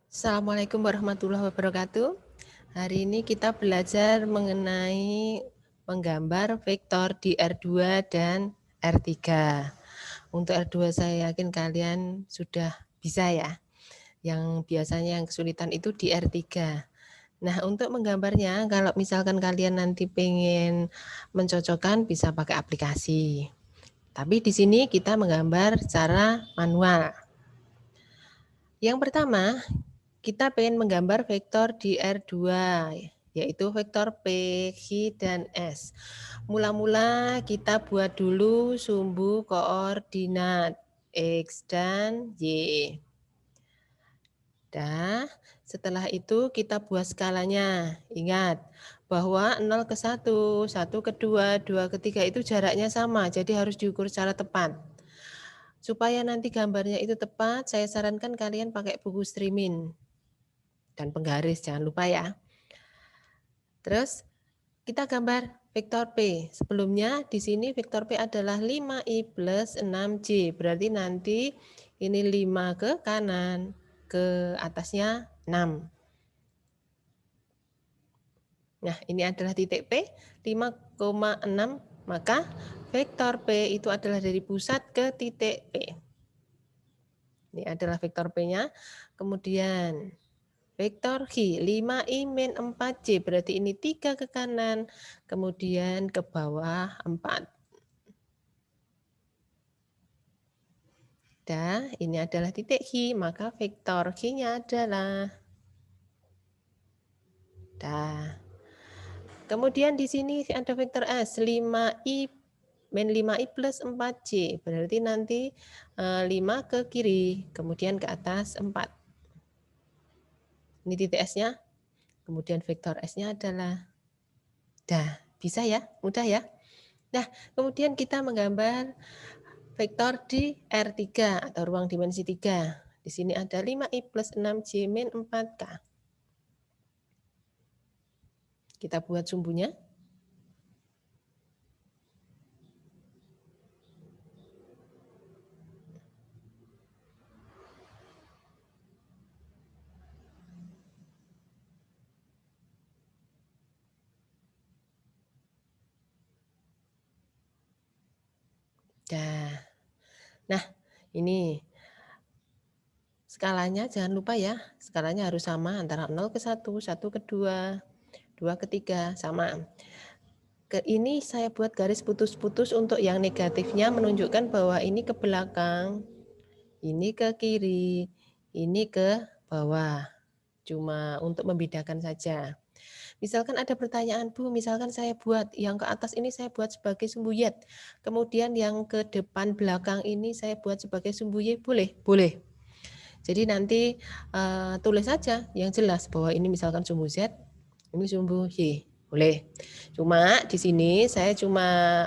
Assalamualaikum warahmatullahi wabarakatuh. Hari ini kita belajar mengenai menggambar vektor di R2 dan R3. Untuk R2 saya yakin kalian sudah bisa ya. Yang biasanya yang kesulitan itu di R3. Nah, untuk menggambarnya kalau misalkan kalian nanti pengen mencocokkan bisa pakai aplikasi. Tapi di sini kita menggambar secara manual. Yang pertama, kita pengen menggambar vektor di R2, yaitu vektor P, Q, dan S. Mula-mula kita buat dulu sumbu koordinat X dan Y. Setelah itu kita buat skalanya. Ingat bahwa 0 ke 1, 1 ke 2, 2 ke 3 itu jaraknya sama, jadi harus diukur secara tepat. Supaya nanti gambarnya itu tepat, saya sarankan kalian pakai buku streaming dan penggaris, jangan lupa ya. Terus kita gambar vektor P. Sebelumnya di sini vektor P adalah 5i plus 6j. Berarti nanti ini 5 ke kanan, ke atasnya 6. Nah, ini adalah titik P, 5,6. Maka vektor P itu adalah dari pusat ke titik P. Ini adalah vektor P-nya. Kemudian vektor Q, 5i min 4j, berarti ini 3 ke kanan, kemudian ke bawah 4. Ini adalah titik Q, maka vektor Q-nya adalah Kemudian di sini ada vektor S, 5i min 5i plus 4j, berarti nanti 5 ke kiri, kemudian ke atas 4. Ini titik S-nya, kemudian vektor S-nya adalah bisa ya, mudah ya. Nah, kemudian kita menggambar vektor di R3 atau ruang dimensi 3. Di sini ada 5i plus 6j min 4k. Kita buat sumbunya. Nah, ini skalanya jangan lupa ya, skalanya harus sama antara 0 ke 1, 1 ke 2, 2 ke 3, sama. Ini saya buat garis putus-putus untuk yang negatifnya menunjukkan bahwa ini ke belakang, ini ke kiri, ini ke bawah. Cuma untuk membedakan saja. Misalkan ada pertanyaan, Bu, misalkan saya buat yang ke atas ini saya buat sebagai sumbu Y, kemudian yang ke depan belakang ini saya buat sebagai sumbu Y, boleh? Boleh. Jadi nanti tulis saja yang jelas bahwa ini misalkan sumbu Z, ini sumbu Y, boleh. Cuma di sini saya cuma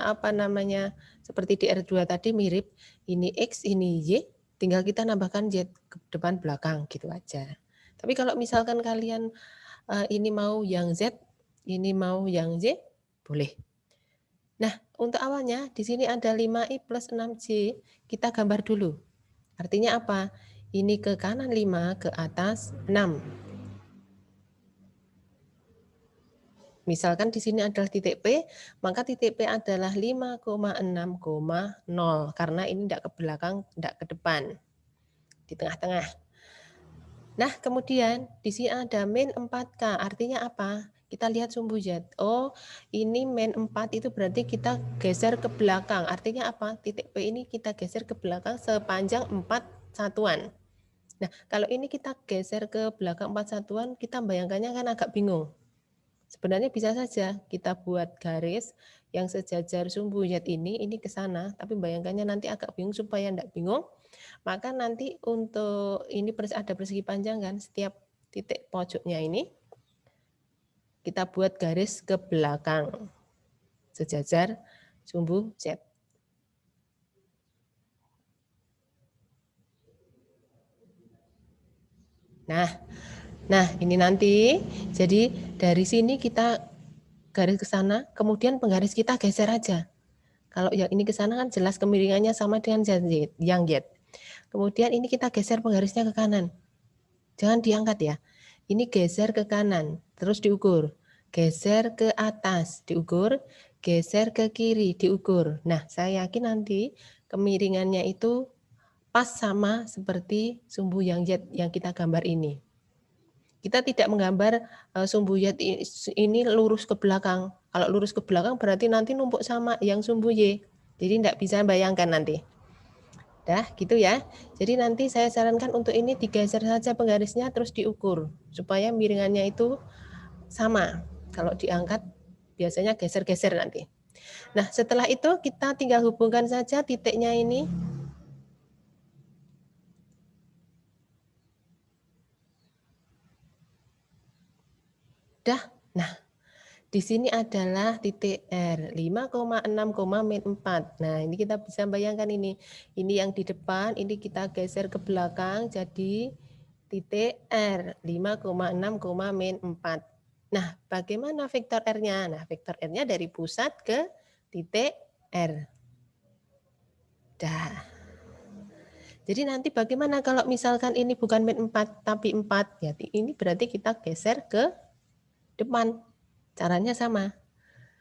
seperti di R2 tadi mirip, ini X, ini Y, tinggal kita nambahkan Z ke depan belakang gitu aja. Tapi kalau misalkan kalian ini mau yang Z, ini mau yang Y, boleh. Nah, untuk awalnya di sini ada 5i plus 6j, kita gambar dulu. Artinya apa? Ini ke kanan 5, ke atas 6. Misalkan di sini adalah titik P, maka titik P adalah 5,6,0 karena ini tidak ke belakang, tidak ke depan. Di tengah-tengah. Nah, kemudian di sini ada min 4K, artinya apa? Kita lihat sumbu Z. Oh, ini min 4 itu berarti kita geser ke belakang. Artinya apa? Titik P ini kita geser ke belakang sepanjang 4 satuan. Nah, kalau ini kita geser ke belakang 4 satuan, kita bayangkannya kan agak bingung. Sebenarnya bisa saja kita buat garis yang sejajar sumbu Z ini ke sana, tapi bayangkannya nanti agak bingung. Supaya tidak bingung, maka nanti untuk ini ada persegi panjang kan, setiap titik pojoknya ini kita buat garis ke belakang sejajar sumbu Z. Nah, ini nanti jadi dari sini kita garis ke sana, kemudian penggaris kita geser aja. Kalau yang ini ke sana kan jelas kemiringannya sama dengan yang Z. Kemudian ini kita geser penggarisnya ke kanan. Jangan diangkat ya. Ini geser ke kanan, terus diukur. Geser ke atas, diukur. Geser ke kiri, diukur. Nah, saya yakin nanti kemiringannya itu pas sama seperti sumbu yang Z yang kita gambar ini. Kita tidak menggambar sumbu Y ini lurus ke belakang. Kalau lurus ke belakang berarti nanti numpuk sama yang sumbu Y. Jadi tidak bisa bayangkan nanti. Dah, gitu ya. Jadi nanti saya sarankan untuk ini digeser saja penggarisnya terus diukur supaya miringannya itu sama. Kalau diangkat biasanya geser-geser nanti. Nah, setelah itu kita tinggal hubungkan saja titiknya ini. Dah. Nah, di sini adalah titik R 5,6, min 4. Nah, ini kita bisa bayangkan ini. Ini yang di depan, ini kita geser ke belakang jadi titik R 5,6, min 4. Nah, bagaimana vektor R-nya? Nah, vektor R-nya dari pusat ke titik R. Dah. Jadi nanti bagaimana kalau misalkan ini bukan min 4 tapi 4? Ya, ini berarti kita geser ke depan. Caranya sama.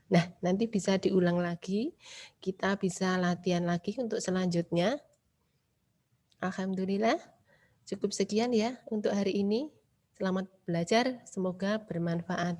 Nah, nanti bisa diulang lagi. Kita bisa latihan lagi untuk selanjutnya. Alhamdulillah, cukup sekian ya untuk hari ini. Selamat belajar, semoga bermanfaat.